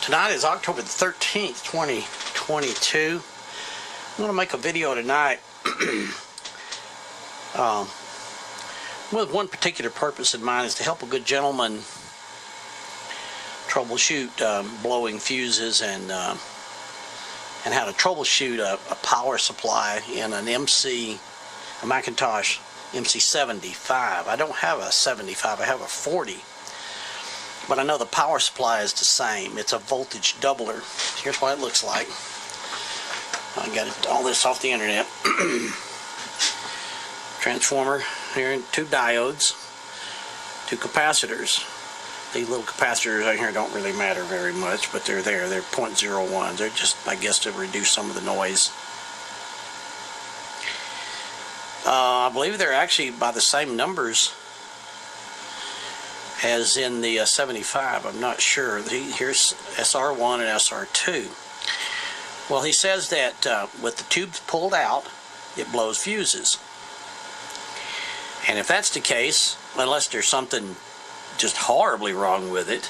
Tonight is October the 13th, 2022. I'm going to make a video tonight with one particular purpose in mind, is to help a good gentleman troubleshoot blowing fuses and how to troubleshoot a power supply in an McIntosh MC40. I don't have a 75, I have a 40. But I know the power supply is the same. It's a voltage doubler. Here's what it looks like. I got all this off the internet. Transformer here, 2 diodes, 2 capacitors. These little capacitors out here don't really matter very much, but they're there. They're 0.01. They're just, I guess, to reduce some of the noise. I believe they're actually by the same numbers as in the 75. I'm not sure. Here's SR1 and SR2. Well, he says that with the tubes pulled out, it blows fuses. And if that's the case, unless there's something just horribly wrong with it,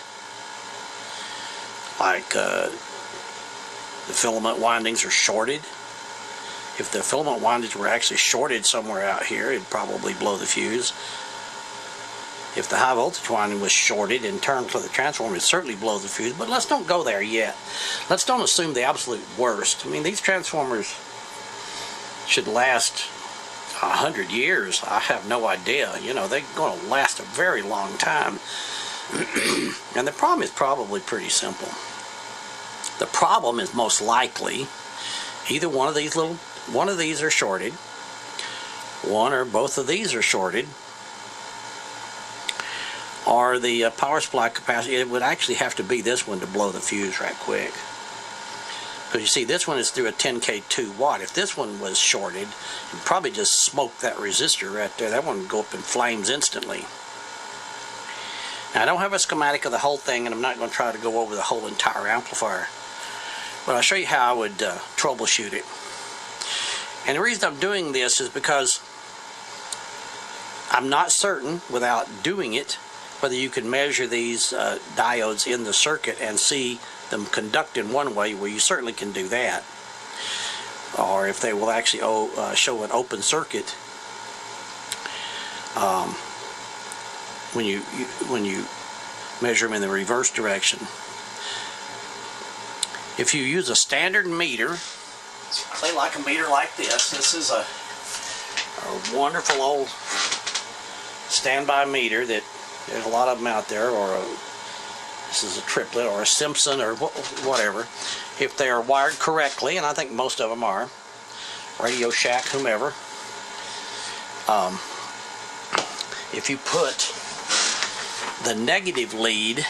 like the filament windings are shorted. If the filament windings were actually shorted somewhere out here, it'd probably blow the fuse. If the high voltage winding was shorted internal to the transformer, it'd certainly blow the fuse. But let's don't go there yet. Let's don't assume the absolute worst. I mean, these transformers should last 100 years. I have no idea. You know, they're going to last a very long time. And the problem is probably pretty simple. The problem is most likely either one of these are shorted, one or both of these are shorted, or the power supply capacity. It would actually have to be this one to blow the fuse right quick. Because you see, this one is through a 10K 2 watt. If this one was shorted, it'd probably just smoke that resistor right there. That one would go up in flames instantly. Now, I don't have a schematic of the whole thing, and I'm not going to try to go over the whole entire amplifier. But I'll show you how I would troubleshoot it. And the reason I'm doing this is because I'm not certain, without doing it, whether you can measure these diodes in the circuit and see them conduct in one way. Well, you certainly can do that. Or if they will actually show an open circuit when you measure them in the reverse direction. If you use a standard meter, say like a meter like this, this is a wonderful old standby meter that there's a lot of them out there, or this is a triplet or a Simpson or whatever. If they are wired correctly, and I think most of them are, Radio Shack, whomever, if you put the negative lead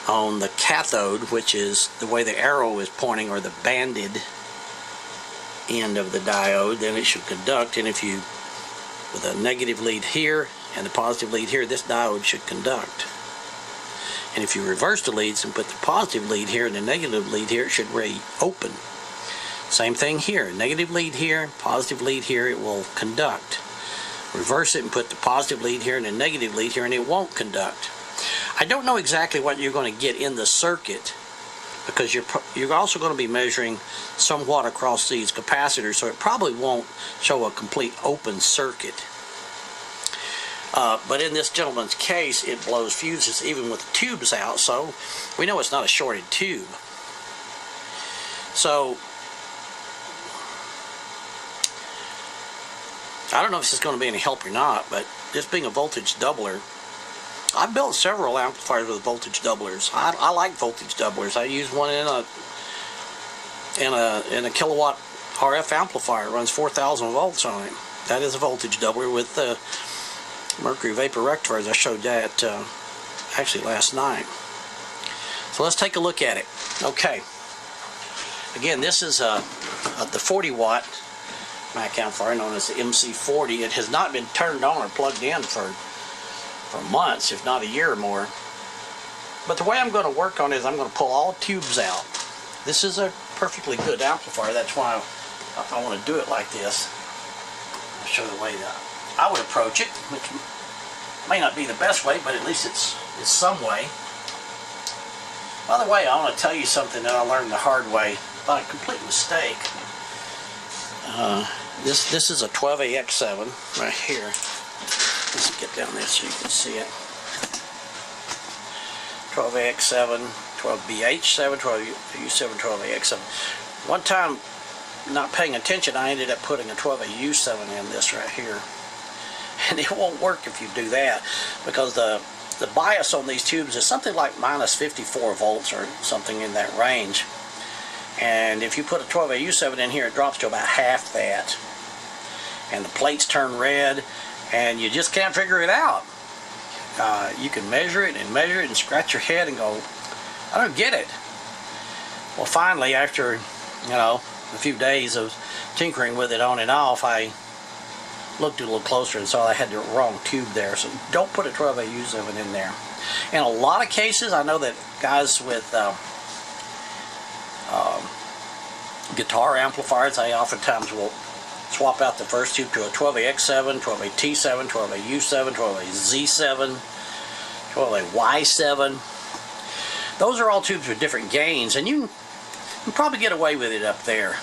on the cathode, which is the way the arrow is pointing, or the banded end of the diode, then it should conduct. And if you, with a negative lead here and the positive lead here, this diode should conduct. And if you reverse the leads and put the positive lead here and the negative lead here, it should open. Same thing here, negative lead here, positive lead here, it will conduct. Reverse it and put the positive lead here and the negative lead here, and it won't conduct. I don't know exactly what you're going to get in the circuit, because you're also going to be measuring somewhat across these capacitors, so it probably won't show a complete open circuit. But in this gentleman's case, it blows fuses even with the tubes out, so we know it's not a shorted tube. So I don't know if this is going to be any help or not, but this being a voltage doubler, I've built several amplifiers with voltage doublers. I like voltage doublers. I use one in a kilowatt RF amplifier. It runs 4,000 volts on it. That is a voltage doubler with the mercury vapor rectifiers. I showed that actually last night. So let's take a look at it. Okay. Again, this is the 40 watt Mac amplifier known as the MC40. It has not been turned on or plugged in for months, if not a year or more. But the way I'm going to work on it is I'm going to pull all tubes out. This is a perfectly good amplifier. That's why I want to do it like this. I'll show the way that I would approach it, which may not be the best way, but at least it's some way. By the way, I want to tell you something that I learned the hard way by a complete mistake. This is a 12AX7 right here. Let's get down there so you can see it. 12AX7, 12BH7, 12U7, 12AX7. One time, not paying attention, I ended up putting a 12AU7 in this right here. And it won't work if you do that, because the bias on these tubes is something like minus 54 volts or something in that range. And if you put a 12AU7 in here, it drops to about half that. And the plates turn red, and you just can't figure it out. You can measure it and scratch your head and go, I don't get it. Well, finally, after, you know, a few days of tinkering with it on and off, I looked a little closer and saw I had the wrong tube there. So don't put a 12AU7 in there. In a lot of cases, I know that guys with guitar amplifiers, they oftentimes will swap out the first tube to a 12AX7, 12AT7, 12AU7, 12AZ7, 12AY7. Those are all tubes with different gains, and you can probably get away with it up there.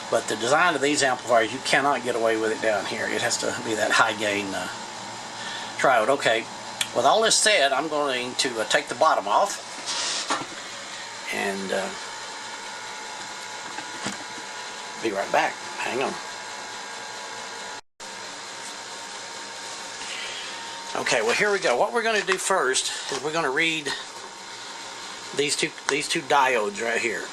But the design of these amplifiers, you cannot get away with it down here. It has to be that high gain triode. Okay, with all this said, I'm going to take the bottom off and be right back. Hang on. Okay, well, here we go. What we're going to do first is we're going to read these two diodes right here.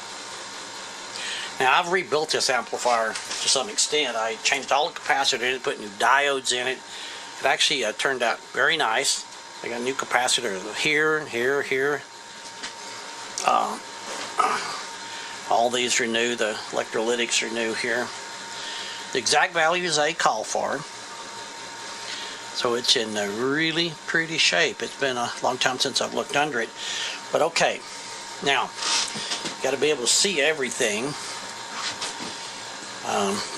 Now, I've rebuilt this amplifier to some extent. I changed all the capacitors, put new diodes in it. It actually turned out very nice. I got a new capacitor here, here, here. All these are new. The electrolytics are new here. The exact values they call for. So it's in a really pretty shape. It's been a long time since I've looked under it. But okay, now, got to be able to see everything.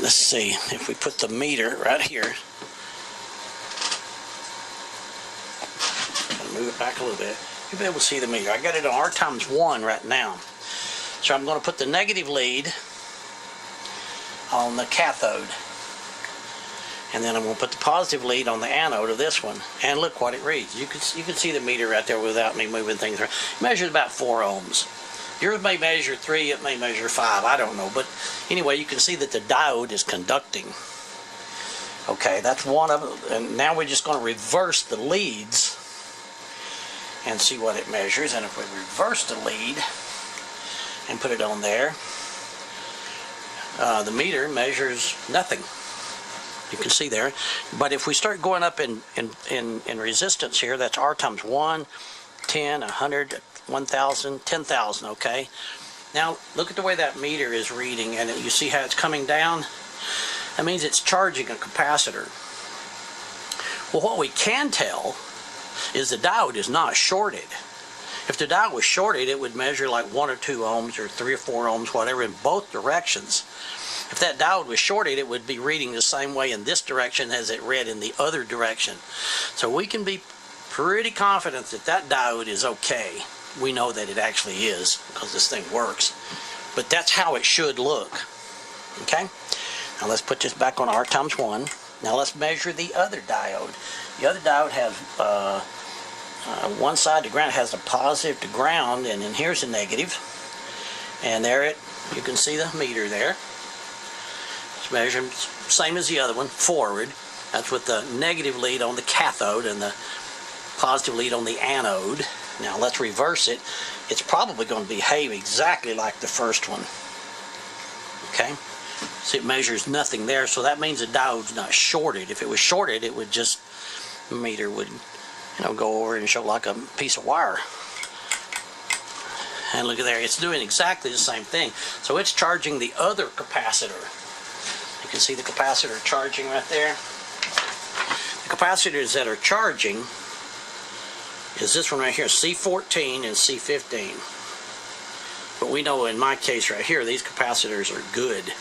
Let's see, if we put the meter right here. Move it back a little bit. You'll be able to see the meter. I got it on R times 1 right now. So I'm going to put the negative lead on the cathode. And then I'm going to put the positive lead on the anode of this one. And look what it reads. You can see the meter right there without me moving things around. It measures about 4 ohms. Yours may measure 3, it may measure 5, I don't know. But anyway, you can see that the diode is conducting. Okay, that's one of them. And now we're just going to reverse the leads and see what it measures. And if we reverse the lead and put it on there, the meter measures nothing. You can see there. But if we start going up in resistance here, that's R times 1, 10, 100, 1,000, 10,000, okay? Now, look at the way that meter is reading, and you see how it's coming down? That means it's charging a capacitor. Well, what we can tell is the diode is not shorted. If the diode was shorted, it would measure like 1 or 2 ohms or 3 or 4 ohms, whatever, in both directions. If that diode was shorted, it would be reading the same way in this direction as it read in the other direction. So we can be pretty confident that that diode is okay. We know that it actually is because this thing works. But that's how it should look. Okay? Now let's put this back on R times 1. Now let's measure the other diode. The other diode has one side to ground, has a positive to ground, and then here's a negative. And there you can see the meter there. It's measuring same as the other one, forward. That's with the negative lead on the cathode and the positive lead on the anode. Now let's reverse it. It's probably going to behave exactly like the first one. Okay? See, it measures nothing there, so that means the diode's not shorted. If it was shorted, it would just, the meter would, go over and show like a piece of wire. And look at there, it's doing exactly the same thing. So it's charging the other capacitor. You can see the capacitor charging right there. The capacitors that are charging is this one right here, C14 and C15. But we know in my case right here, these capacitors are good.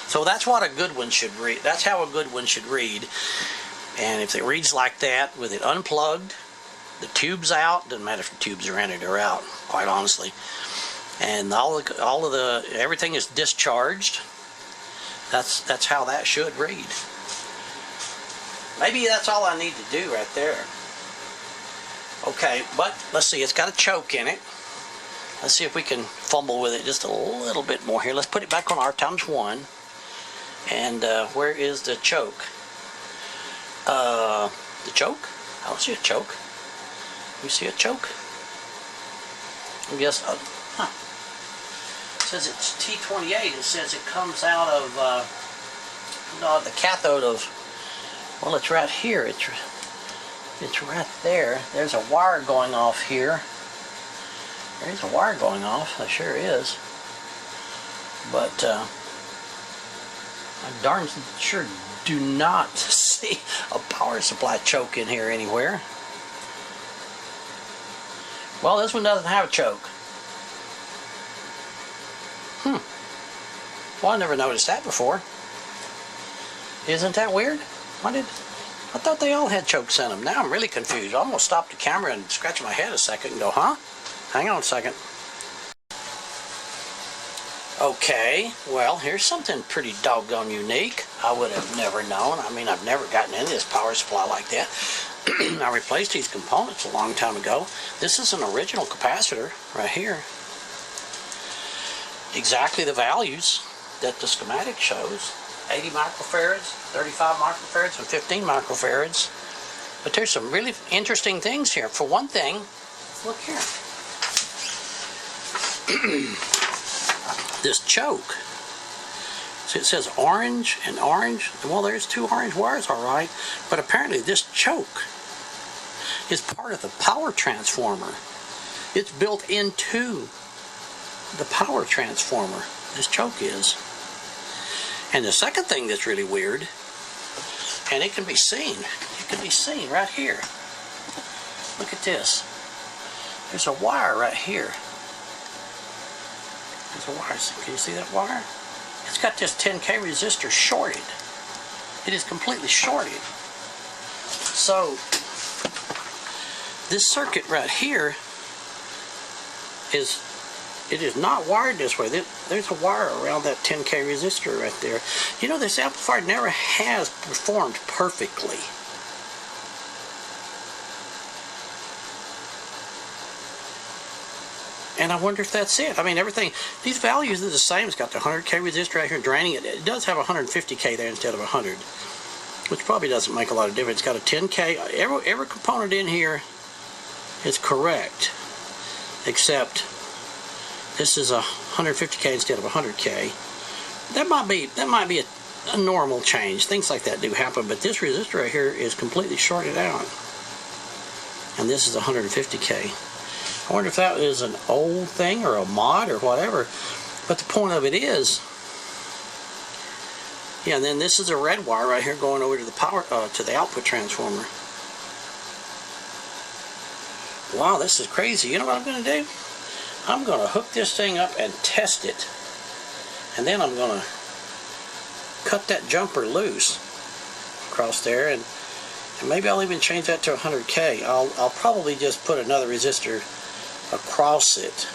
So that's what a good one should read. That's how a good one should read. And if it reads like that with it unplugged the tubes out. Doesn't matter if the tubes are in it or out, quite honestly. And everything is discharged. That's how that should read. Maybe that's all I need to do right there. Okay, but let's see, it's got a choke in it. Let's see if we can fumble with it just a little bit more here. Let's put it back on R×1. And where is the choke? The choke? I don't see a choke. You see a choke? I guess, It says it's T28. It says it comes out of the cathode of, well, it's right here. It's right there. There's a wire going off here. There's a wire going off. There sure is. But I darn sure do not see a power supply choke in here anywhere. Well, this one doesn't have a choke. Well, I never noticed that before. Isn't that weird? I thought they all had chokes in them. Now I'm really confused. I'm going to stop the camera and scratch my head a second and go, huh? Hang on a second. Okay, well, here's something pretty doggone unique. I would have never known. I mean, I've never gotten into this power supply like that. I replaced these components a long time ago. This is an original capacitor right here. Exactly the values that the schematic shows. 80 microfarads, 35 microfarads, and 15 microfarads. But there's some really interesting things here. For one thing, look here. This choke. So it says orange and orange. Well, there's two orange wires, all right. But apparently this choke is part of the power transformer. It's built into the power transformer. This choke is. And the second thing that's really weird, and it can be seen right here. Look at this. There's a wire right here. There's a wire. Can you see that wire? It's got this 10K resistor shorted. It is completely shorted. So this circuit right here is not wired this way. There's a wire around that 10K resistor right there. You know, this amplifier never has performed perfectly. And I wonder if that's it. I mean, everything, these values are the same. It's got the 100K resistor right here draining it. It does have 150K there instead of 100, which probably doesn't make a lot of difference. It's got a 10K. Every component in here is correct, except this is a 150K instead of 100K. That might be a normal change. Things like that do happen, but this resistor right here is completely shorted out. And this is 150K. I wonder if that is an old thing or a mod or whatever. But the point of it is, yeah, and then this is a red wire right here going over to the power to the output transformer. Wow, this is crazy. You know what I'm going to do? I'm going to hook this thing up and test it. And then I'm going to cut that jumper loose across there, and maybe I'll even change that to 100K. I'll probably just put another resistor across it.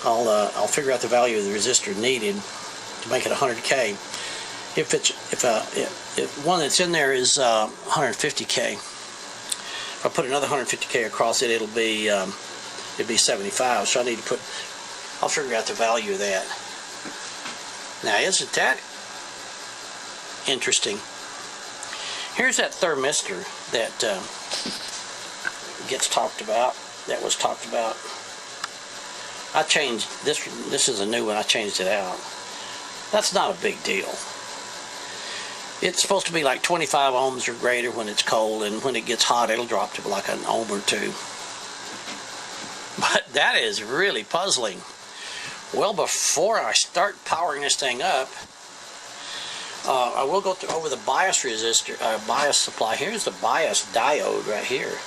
I'll figure out the value of the resistor needed to make it 100K. If one that's in there is 150K, if I put another 150K across it, it'd be 75. So I need to I'll figure out the value of that. Now, isn't that interesting? Here's that thermistor that that was talked about. I changed this. This is a new one. I changed it out. That's not a big deal. It's supposed to be like 25 ohms or greater when it's cold, and when it gets hot, it'll drop to like an ohm or two. But that is really puzzling. Well, before I start powering this thing up, I will go over the bias resistor, bias supply. Here's the bias diode right here.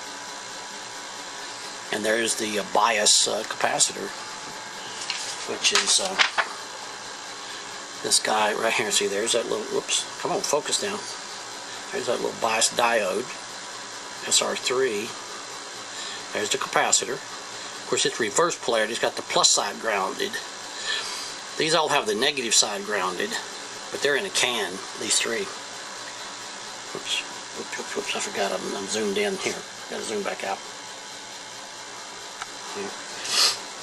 And there's the bias capacitor, which is this guy right here. See, there's that little, whoops, come on, focus now. There's that little bias diode, SR3. There's the capacitor. Of course, it's reverse polarity. It's got the plus side grounded. These all have the negative side grounded, but they're in a can, these three. Whoops, whoops, whoops, I forgot I'm zoomed in here. Gotta zoom back out.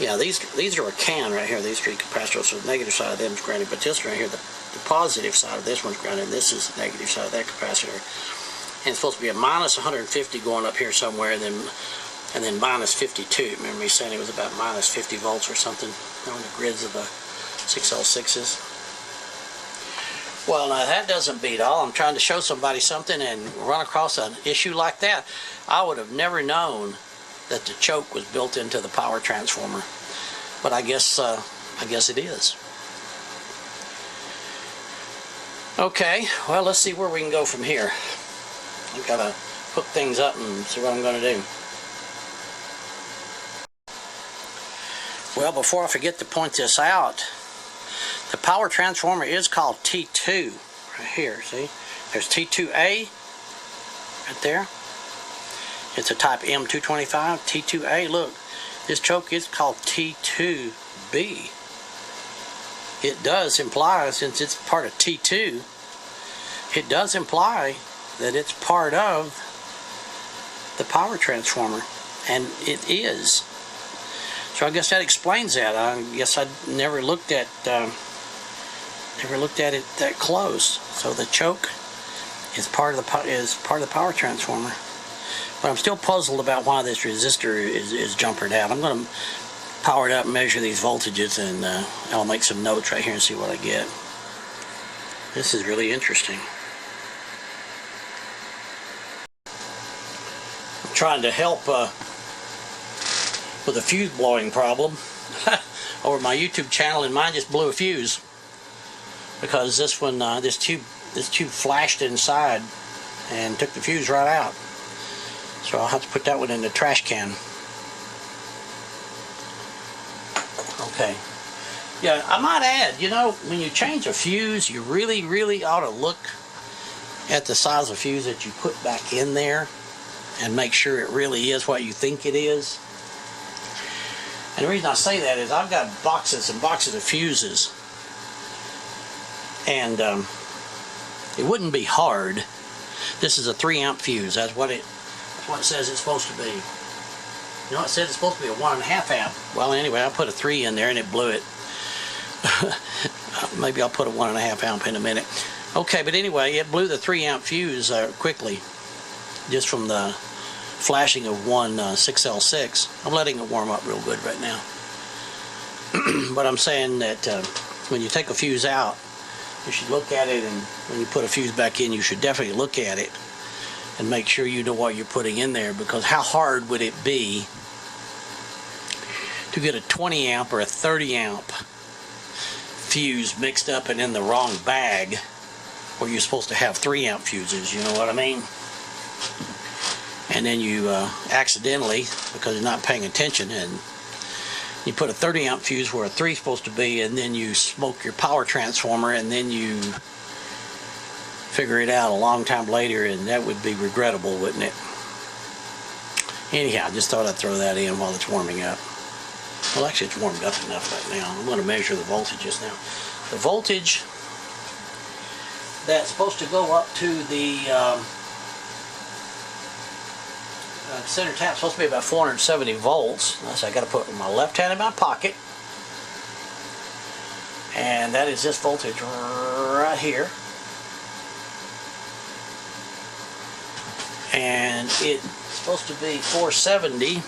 Yeah, these are a can right here, these three capacitors, so the negative side of them is grounded, but this right here, the positive side of this one's grounded, and this is the negative side of that capacitor. And it's supposed to be a minus 150 going up here somewhere, and then minus 52. Remember me saying it was about minus 50 volts or something on the grids of the 6L6s? Well, now that doesn't beat all. I'm trying to show somebody something and run across an issue like that. I would have never known that the choke was built into the power transformer, but I guess it is. Okay, well, let's see where we can go from here. I've got to hook things up and see what I'm going to do. Well, before I forget to point this out, the power transformer is called T2 right here. See, there's T2A right there. It's a type M225, T2A. Look, this choke is called T2B. It does imply, since it's part of T2, it does imply that it's part of the power transformer, and it is. So I guess that explains that. I guess I never looked at it that close. So the choke is part of the power transformer. But I'm still puzzled about why this resistor is jumpered out. I'm going to power it up and measure these voltages, and I'll make some notes right here and see what I get. This is really interesting. I'm trying to help with a fuse blowing problem over my YouTube channel, and mine just blew a fuse because this one, this tube flashed inside and took the fuse right out. So I'll have to put that one in the trash can. Okay. Yeah, I might add, you know, when you change a fuse, you really, really ought to look at the size of fuse that you put back in there and make sure it really is what you think it is. And the reason I say that is I've got boxes and boxes of fuses, and it wouldn't be hard. This is a 3 amp fuse. That's what it says it's supposed to be. You know, it said it's supposed to be a 1.5 amp. Well, anyway, I put a 3 in there and it blew it. Maybe I'll put a 1.5 amp in a minute. Okay, but anyway, it blew the 3 amp fuse quickly, just from the flashing of one 6L6. I'm letting it warm up real good right now. But I'm saying that when you take a fuse out, you should look at it, and when you put a fuse back in, you should definitely look at it and make sure you know what you're putting in there, because how hard would it be to get a 20 amp or a 30 amp fuse mixed up and in the wrong bag where you're supposed to have 3 amp fuses, you know what I mean? And then you accidentally, because you're not paying attention, and you put a 30 amp fuse where a 3 is supposed to be, and then you smoke your power transformer, and then you figure it out a long time later, and that would be regrettable, wouldn't it? Anyhow, I just thought I'd throw that in while it's warming up. Well, actually, it's warmed up enough right now. I'm going to measure the voltages now. The voltage that's supposed to go up to the center tap is supposed to be about 470 volts. So I got to put my left hand in my pocket, and that is this voltage right here. And it's supposed to be 470,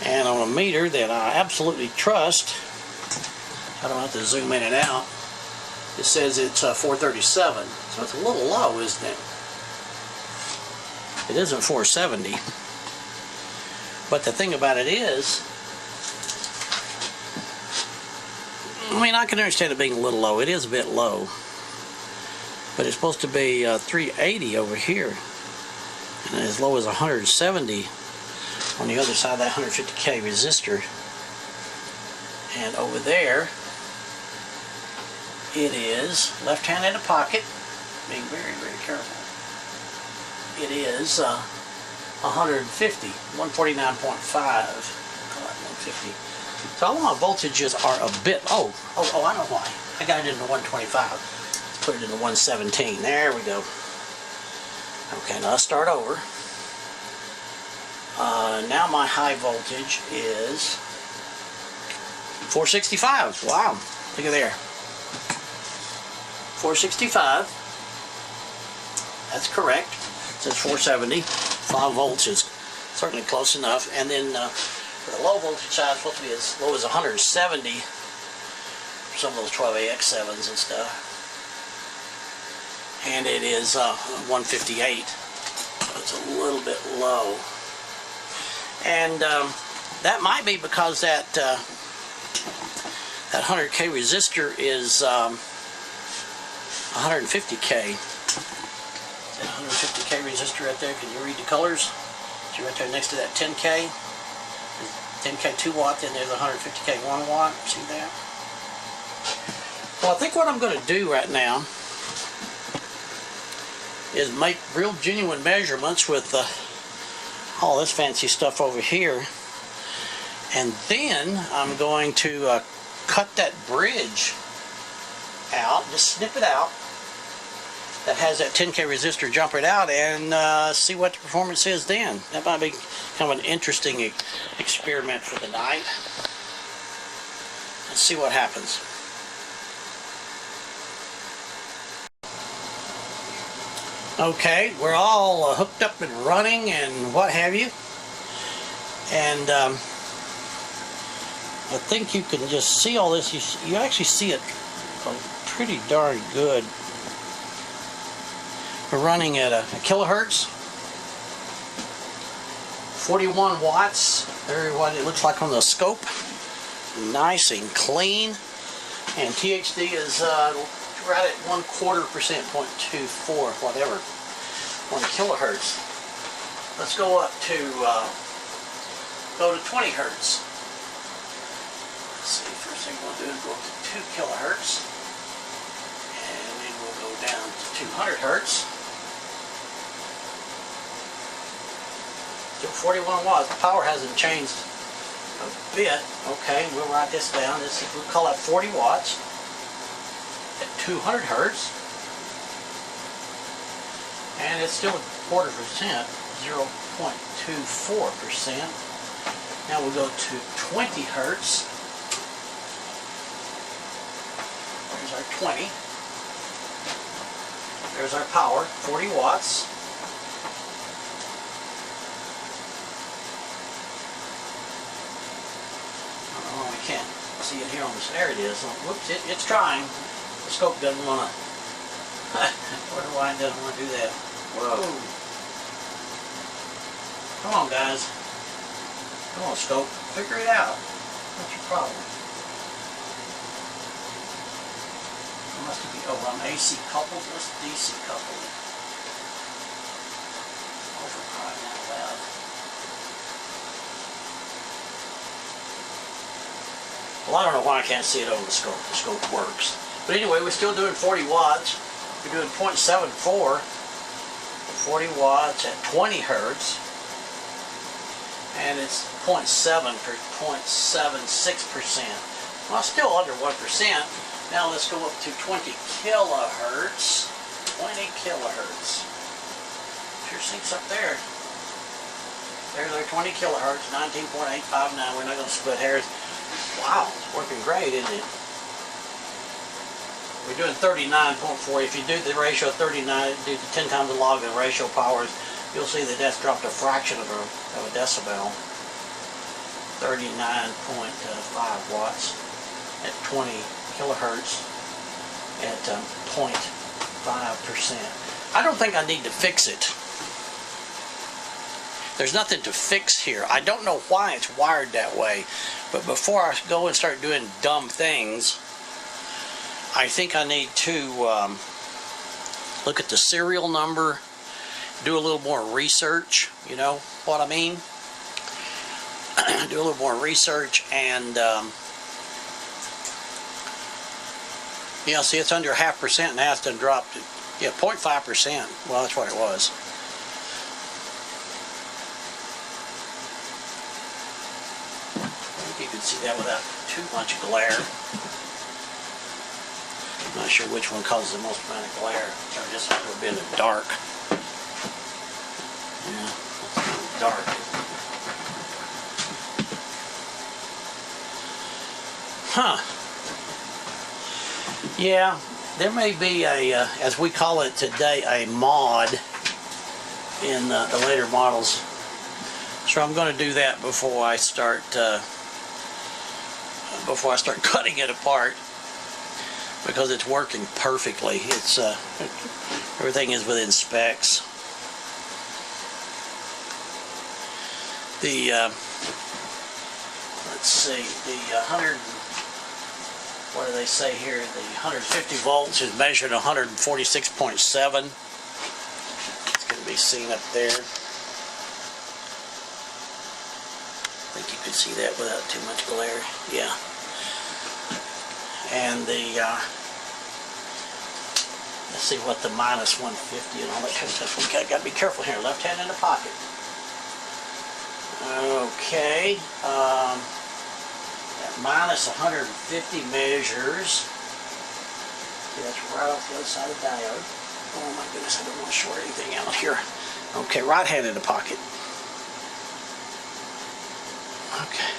and on a meter that I absolutely trust, I don't have to zoom in and out, it says it's 437, so it's a little low, isn't it? It isn't 470, but the thing about it is, I mean, I can understand it being a little low. It is a bit low, but it's supposed to be 380 over here, and as low as 170 on the other side of that 150K resistor. And over there, it is, left hand in the pocket, being very, very careful, it is 150, 149.5, 150. So all my voltages are a bit, I know why. I got it into 125. Let's put it into 117. There we go. Okay, now let's start over. Now my high voltage is 465. Wow, look at there. 465. That's correct. It says 470. 5 volts is certainly close enough. And then for the low voltage side, it's supposed to be as low as 170 for some of those 12AX7s and stuff. And it is 158. So it's a little bit low. And that might be because that 100K resistor is 150K. That 150K resistor right there, can you read the colors? See right there next to that 10K? 10K 2 watt, then there's 150K 1 watt. See that? Well, I think what I'm going to do right now is make real genuine measurements with all this fancy stuff over here. And then I'm going to cut that bridge out, just snip it out. That has that 10K resistor, jump it out, and see what the performance is then. That might be kind of an interesting experiment for the night. Let's see what happens. Okay, we're all hooked up and running and what have you. And I think you can just see all this. You actually see it pretty darn good. We're running at a kilohertz, 41 watts. There, what it looks like on the scope. Nice and clean. And THD is right at 1/4%, 0.24, whatever, 1 kilohertz. Let's go up to 20 hertz. Let's see. First thing we'll do is go up to 2 kilohertz, and then we'll go down to 200 hertz. So 41 watts. The power hasn't changed a bit. Okay, we'll write this down. We'll call that 40 watts at 200 hertz. And it's still 0.25%, 0.24%. Now we'll go to 20 hertz. There's our 20. There's our power, 40 watts. Can't see it here on this. There it is. Whoops, it's trying. The scope doesn't want to. I wonder why it doesn't want to do that. Whoa. Come on, guys. Come on, scope. Figure it out. What's your problem? It must be, I'm AC coupled. What's DC coupled? Oh, for crying out loud. Well, I don't know why I can't see it over the scope. The scope works. But anyway, we're still doing 40 watts. We're doing 0.74. 40 watts at 20 hertz. And it's 0.76%. Well, still under 1%. Now let's go up to 20 kilohertz. 20 kilohertz. Sure sinks up there. There's our 20 kilohertz, 19.859. We're not going to split hairs. Wow, it's working great, isn't it? We're doing 39.4. If you do the ratio of 39, do 10 times the log of the ratio powers, you'll see that that's dropped a fraction of a decibel. 39.5 watts at 20 kilohertz at 0.5%. I don't think I need to fix it. There's nothing to fix here. I don't know why it's wired that way, but before I go and start doing dumb things, I think I need to look at the serial number, do a little more research, you know what I mean? Do a little more research, and yeah, see, it's under 0.5%, and now it's done dropped. Yeah, 0.5%. Well, that's what it was. think you can see that without too much glare. I'm not sure which one causes the most amount of glare. Or just a little bit of dark. Yeah, it's kind of dark. Huh. Yeah, there may be a, as we call it today, a mod in the later models. So I'm going to do that before I start cutting it apart, because it's working perfectly. It's everything is within specs. The let's see, the 100. What do they say here? The 150 volts is measured 146.7. It's going to be seen up there. I think you can see that without too much glare. Yeah. And the let's see what the minus 150 and all that kind of stuff. Okay, got to be careful here. Left hand in the pocket. Okay. Minus 150 measures. See, that's right off the other side of the diode. Oh my goodness, I don't want to short anything out here. Okay, right hand in the pocket. Okay.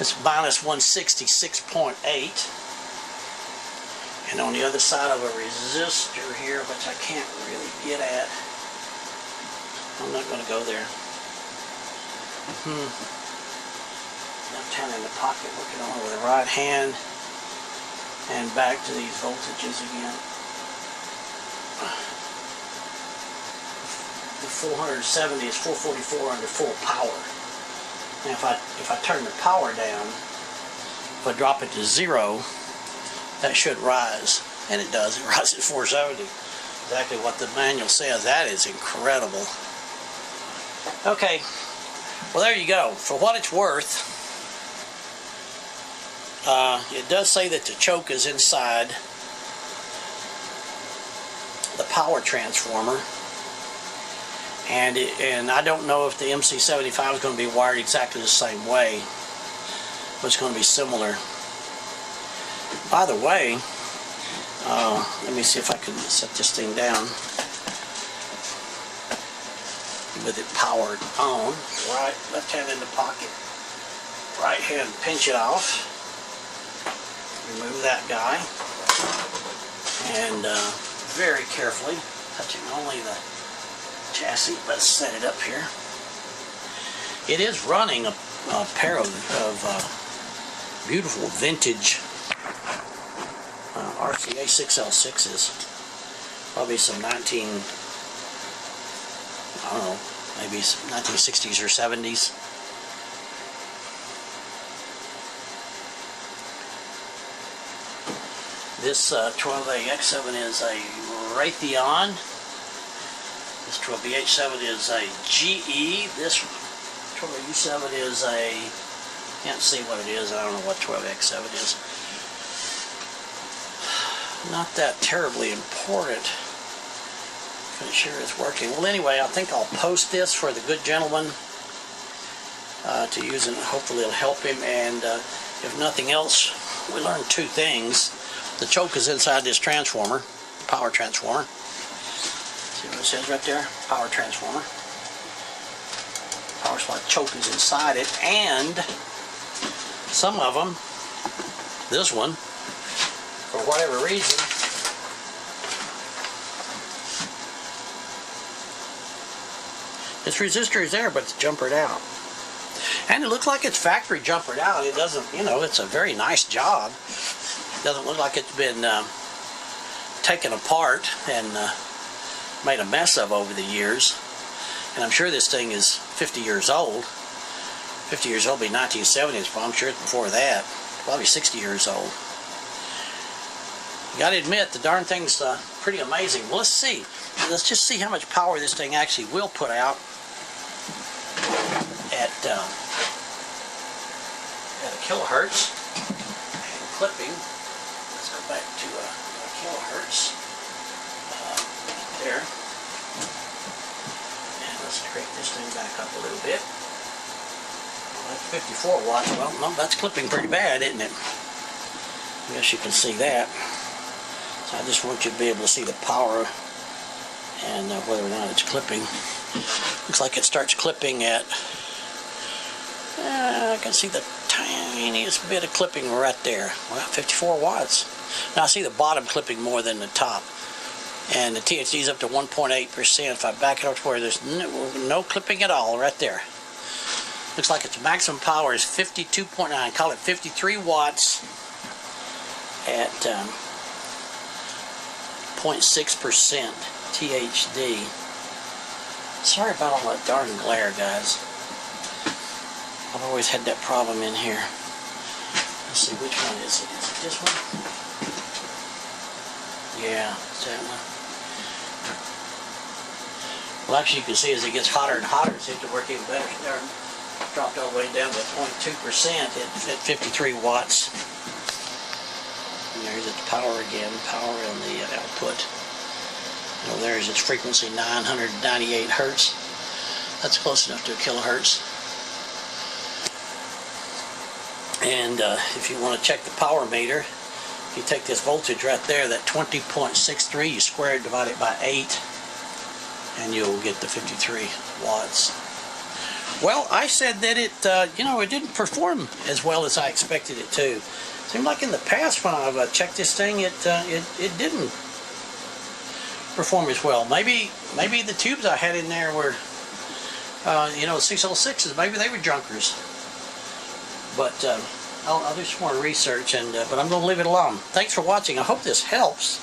It's minus 166.8. And on the other side of a resistor here, which I can't really get at. I'm not going to go there. Left hand in the pocket, looking over with the right hand, and back to these voltages again. The 470 is 444 under full power. Now if I turn the power down, if I drop it to 0, that should rise, and it does. It rises at 470. Exactly what the manual says. That is incredible. Okay, well there you go. For what it's worth. It does say that the choke is inside the power transformer, and I don't know if the MC75 is going to be wired exactly the same way, but it's going to be similar. By the way, let me see if I can set this thing down with it powered on. Right, left hand in the pocket, right hand pinch it off. Remove that guy, and very carefully, touching only the chassis. Let's set it up here. It is running a pair of beautiful vintage RCA 6L6s. Probably some I don't know, maybe some 1960s or 70s. This 12AX7 is a Raytheon. This 12BH7 is a GE. This 12U7 is a, can't see what it is. I don't know what 12X7 is. Not that terribly important. But it sure is working. Well, anyway, I think I'll post this for the good gentleman to use, and hopefully it'll help him. And if nothing else, we learned two things. The choke is inside this transformer, power transformer. See what it says right there? Power transformer. Power supply choke is inside it, and some of them, this one, for whatever reason, this resistor is there, but it's jumpered out. And it looks like it's factory jumpered out. It doesn't, you know, it's a very nice job. Doesn't look like it's been taken apart and made a mess of over the years. And I'm sure this thing is 50 years old. 50 years old would be 1970s, but I'm sure it's before that. Probably 60 years old. You gotta admit, the darn thing's pretty amazing. Well, let's see. Let's just see how much power this thing actually will put out at a kilohertz. And clipping. Let's go back to a kilohertz. There. And let's crank this thing back up a little bit. Left 54 watts. Well, no, that's clipping pretty bad, isn't it? I guess you can see that. So I just want you to be able to see the power and whether or not it's clipping. Looks like it starts clipping at, I can see the tiniest bit of clipping right there. Well, 54 watts. Now I see the bottom clipping more than the top. And the THD is up to 1.8%. If I back it up to where there's no clipping at all, right there. Looks like its maximum power is 52.9. Call it 53 watts at 0.6% THD. Sorry about all that darn glare, guys. I've always had that problem in here. Let's see, which one is it? Is it this one? Yeah, it's that one. Well, actually, you can see as it gets hotter and hotter, it seems to work even better. There, dropped all the way down to 0.2% at 53 watts. And there's its power again, power and the output. Well, there's its frequency, 998 hertz. That's close enough to a kilohertz. And if you want to check the power meter, if you take this voltage right there, that 20.63, you square it, divide it by 8, and you'll get the 53 watts. Well, I said that it, it didn't perform as well as I expected it to. Seemed like in the past when I've checked this thing, it didn't perform as well. Maybe the tubes I had in there were, 606s. Maybe they were junkers. But I'll do some more research, but I'm going to leave it alone. Thanks for watching. I hope this helps.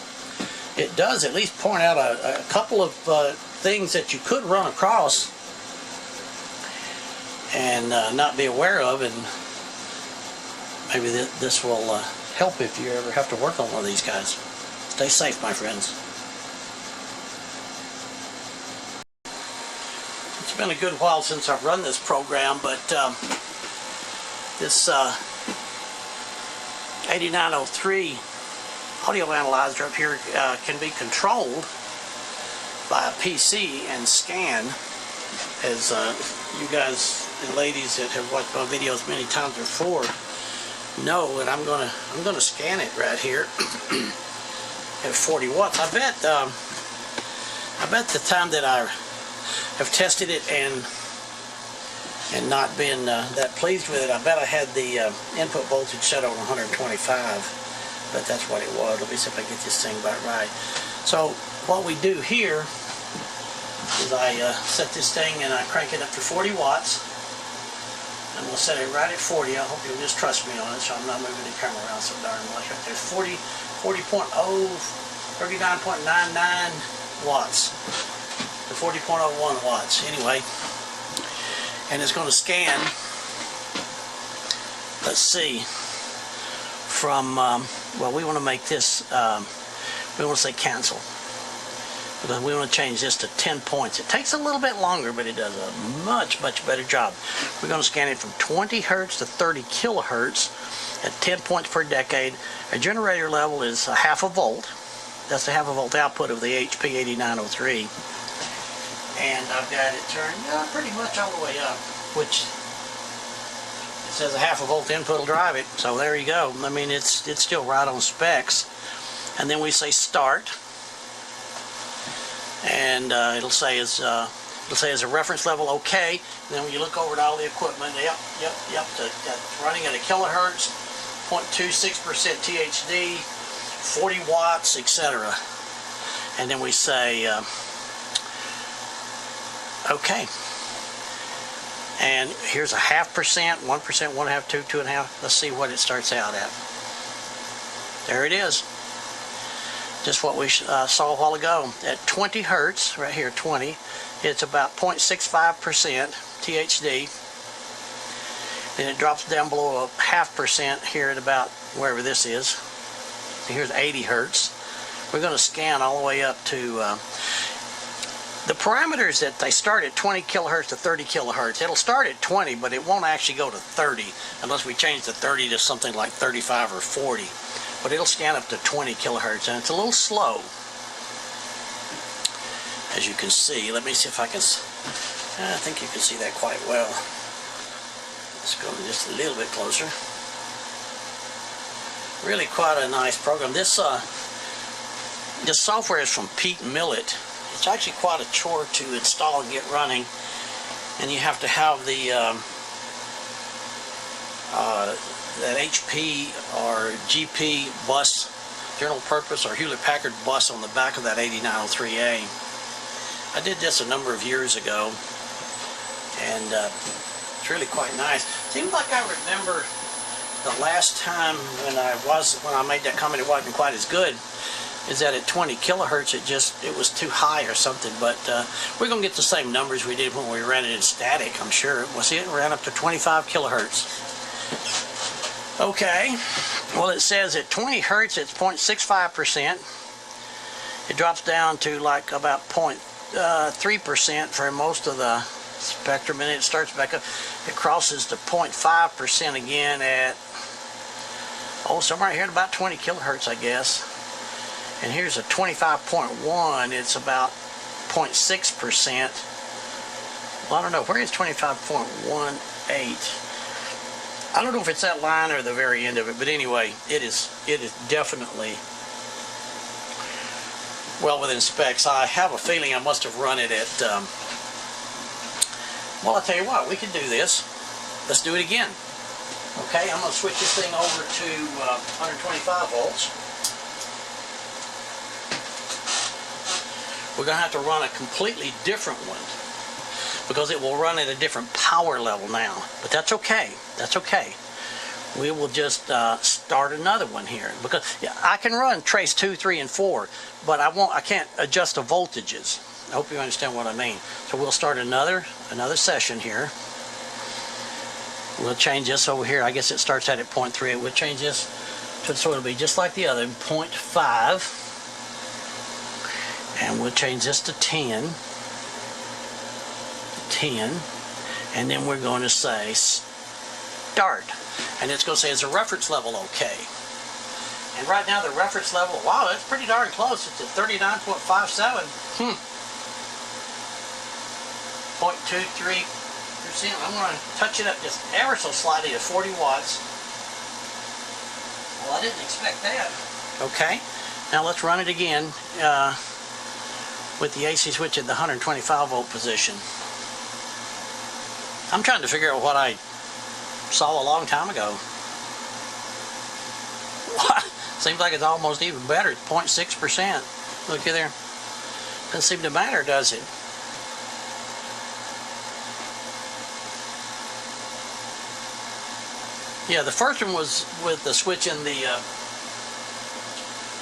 It does at least point out a couple of things that you could run across and not be aware of, and maybe this will help if you ever have to work on one of these guys. Stay safe, my friends. It's been a good while since I've run this program, but this 8903 audio analyzer up here can be controlled by a PC and scan, as you guys and ladies that have watched my videos many times before know. And I'm gonna scan it right here at 40 watts. I bet the time that I have tested it and not been that pleased with it, I bet I had the input voltage set on 125. But that's what it was. Let me see if I get this thing about right. So what we do here is I set this thing and I crank it up to 40 watts. And we'll set it right at 40. I hope you'll just trust me on it, so I'm not moving the camera around so darn much. Right there, 39.99 watts to 40.01 watts. Anyway, and it's going to scan, let's see, from, well, we want to make this, we want to say cancel, because we want to change this to 10 points. It takes a little bit longer, but it does a much better job. We're going to scan it from 20 hertz to 30 kilohertz at 10 points per decade. Our generator level is a half a volt. That's the half a volt output of the HP 8903. And I've got it turned pretty much all the way up, which it says a half a volt input will drive it. So there you go. I mean, it's still right on specs. And then we say start, and it'll say as a reference level okay. And then when you look over at all the equipment, yep, that's running at a kilohertz, 0.26% THD, 40 watts, etc. And then we say okay. And here's a 0.5%, 1%, 1.5%, 2%, 2.5%. Let's see what it starts out at. There it is. Just what we saw a while ago. At 20 hertz, right here, 20, it's about 0.65% THD. Then it drops down below a 0.5% here at about wherever this is. Here's 80 hertz. We're going to scan all the way up to the parameters that they start at 20 kilohertz to 30 kilohertz. It'll start at 20, but it won't actually go to 30 unless we change the 30 to something like 35 or 40. But it'll scan up to 20 kilohertz, and it's a little slow, as you can see. Let me see if I can, I think you can see that quite well. Let's go just a little bit closer. Really quite a nice program. This software is from Millet. It's actually quite a chore to install and get running, and you have to have the that HP or GP bus, general purpose or Hewlett Packard bus on the back of that 8903A. I did this a number of years ago, and it's really quite nice. Seems like I remember the last time when I made that comment it wasn't quite as good, is that at 20 kilohertz it was too high or something, but we're going to get the same numbers we did when we ran it in static, I'm sure. We'll see, it ran up to 25 kilohertz. Okay, well, it says at 20 hertz it's 0.65%. It drops down to like about 0.3% for most of the spectrum, and it starts back up. It crosses to 0.5% again at, somewhere right here at about 20 kilohertz, I guess. And here's a 25.1, it's about 0.6%. Well, I don't know, where is 25.18? I don't know if it's that line or the very end of it, but anyway, it is definitely well within specs. I have a feeling I must have run it at, well, I'll tell you what, we can do this. Let's do it again. Okay, I'm going to switch this thing over to 125 volts. We're going to have to run a completely different one, because it will run at a different power level now. But that's okay. That's okay. We will just start another one here, because I can run trace 2, 3, and 4, but I can't adjust the voltages. I hope you understand what I mean. So we'll start another session here. We'll change this over here. I guess it starts out at 0.3. We'll change this so it'll be just like the other, 0.5. And we'll change this to 10. 10, and then we're going to say start, and it's going to say is the reference level okay. And right now the reference level, wow, that's pretty darn close. It's at 39.57. 0.23%. I'm going to touch it up just ever so slightly to 40 watts. Well, I didn't expect that. Okay, now let's run it again with the AC switch at the 125 volt position. I'm trying to figure out what I saw a long time ago. Seems like it's almost even better. It's 0.6%. Look here there. Doesn't seem to matter, does it? Yeah, the first one was with the switch in the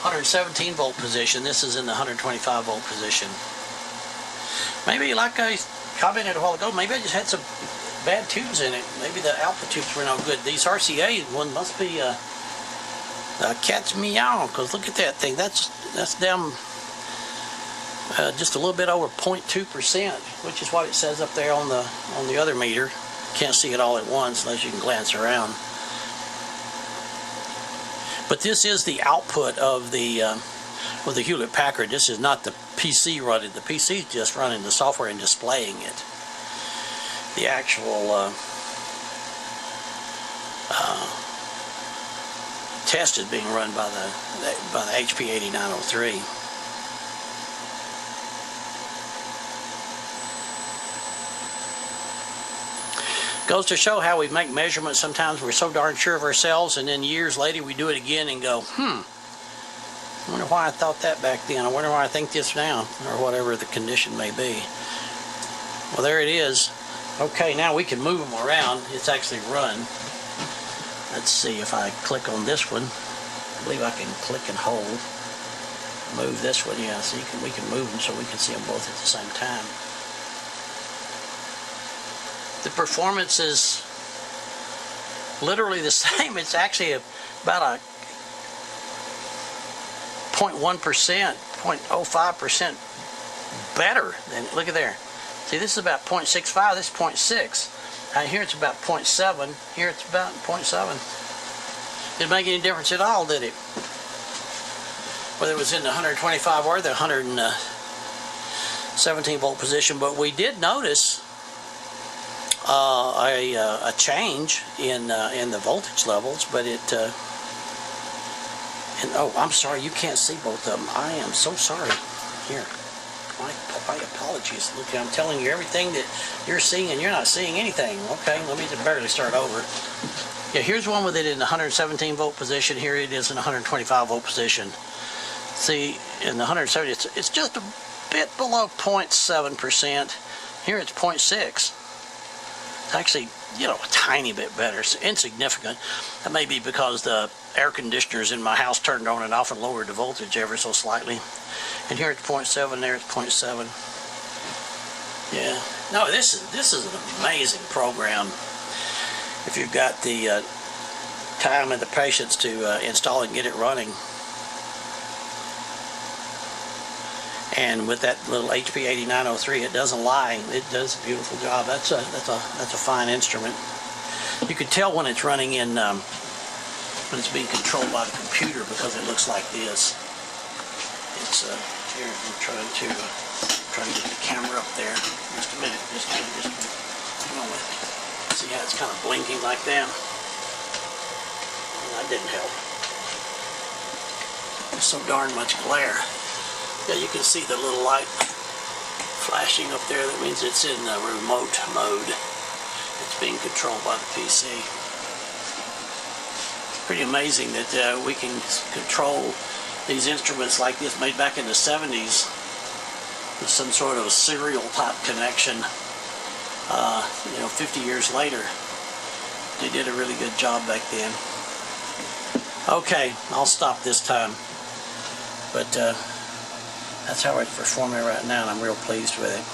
117 volt position. This is in the 125 volt position. Maybe, like I commented a while ago, maybe I just had some bad tubes in it. Maybe the alpha tubes were no good. These RCA one must be a cat's meow, because look at that thing. That's down just a little bit over 0.2%, which is what it says up there on the other meter. Can't see it all at once unless you can glance around. But this is the output of the Hewlett Packard. This is not the PC running. The PC is just running the software and displaying it. The actual test is being run by the HP 8903. Goes to show how we make measurements. Sometimes we're so darn sure of ourselves, and then years later we do it again and go, I wonder why I thought that back then. I wonder why I think this now, or whatever the condition may be. Well, there it is. Okay, now we can move them around. It's actually run. Let's see if I click on this one. I believe I can click and hold. Move this one, yeah. So we can move them so we can see them both at the same time. The performance is literally the same. It's actually about a 0.1%, 0.05% better than, look at there. See, this is about 0.65, this is 0.6. And here it's about 0.7, here it's about 0.7. Didn't make any difference at all, did it? Whether it was in the 125 or the 117 volt position, but we did notice a change in the voltage levels, but it and oh, I'm sorry, you can't see both of them. I am so sorry. Here, my apologies. Look, I'm telling you everything that you're seeing, and you're not seeing anything. Okay, let me just barely start over. Yeah, here's one with it in the 117 volt position. Here it is in the 125 volt position. See, in the 170, it's just a bit below 0.7%. Here it's 0.6. It's actually, you know, a tiny bit better. It's insignificant. That may be because the air conditioners in my house turned on and off and lowered the voltage ever so slightly. And here it's 0.7, there it's 0.7. Yeah. No, this is an amazing program. If you've got the time and the patience to install and get it running. And with that little HP 8903, it doesn't lie. It does a beautiful job. That's a fine instrument. You can tell when it's running in when it's being controlled by the computer because it looks like this. It's here. I'm trying to get the camera up there. Just a minute. Just a minute. Hang on with me. See how it's kind of blinking like that? Well, that didn't help. There's so darn much glare. Yeah, you can see the little light flashing up there. That means it's in remote mode. It's being controlled by the PC. Pretty amazing that we can control these instruments like this, made back in the 70s, with some sort of serial type connection. You know, 50 years later, they did a really good job back then. Okay, I'll stop this time. But that's how it's performing right now, and I'm real pleased with it.